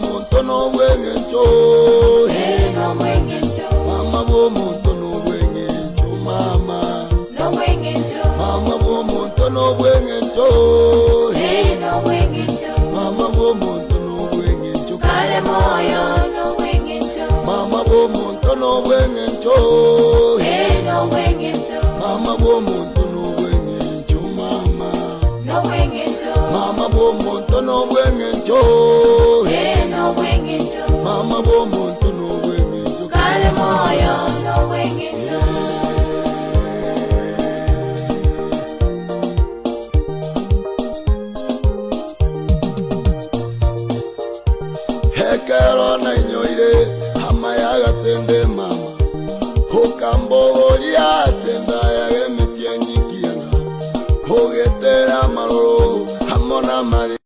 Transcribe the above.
muntu no wengencho no wengencho mama bo muntu no wengencho mama no wengencho mama bo muntu no wengencho no wengencho mama bo muntu no wengencho kale moyo no wengencho mama bo muntu no wengencho no wengencho mama bo muntu no wengencho mama no wengencho mama bo muntu no wengencho no wengencho mama bo muntu no wengencho kale moyo no wengencho hekero na inyoire hamayaga sende mama hokambogoria senda yage mityenyikianga hogetera maroro hamona mari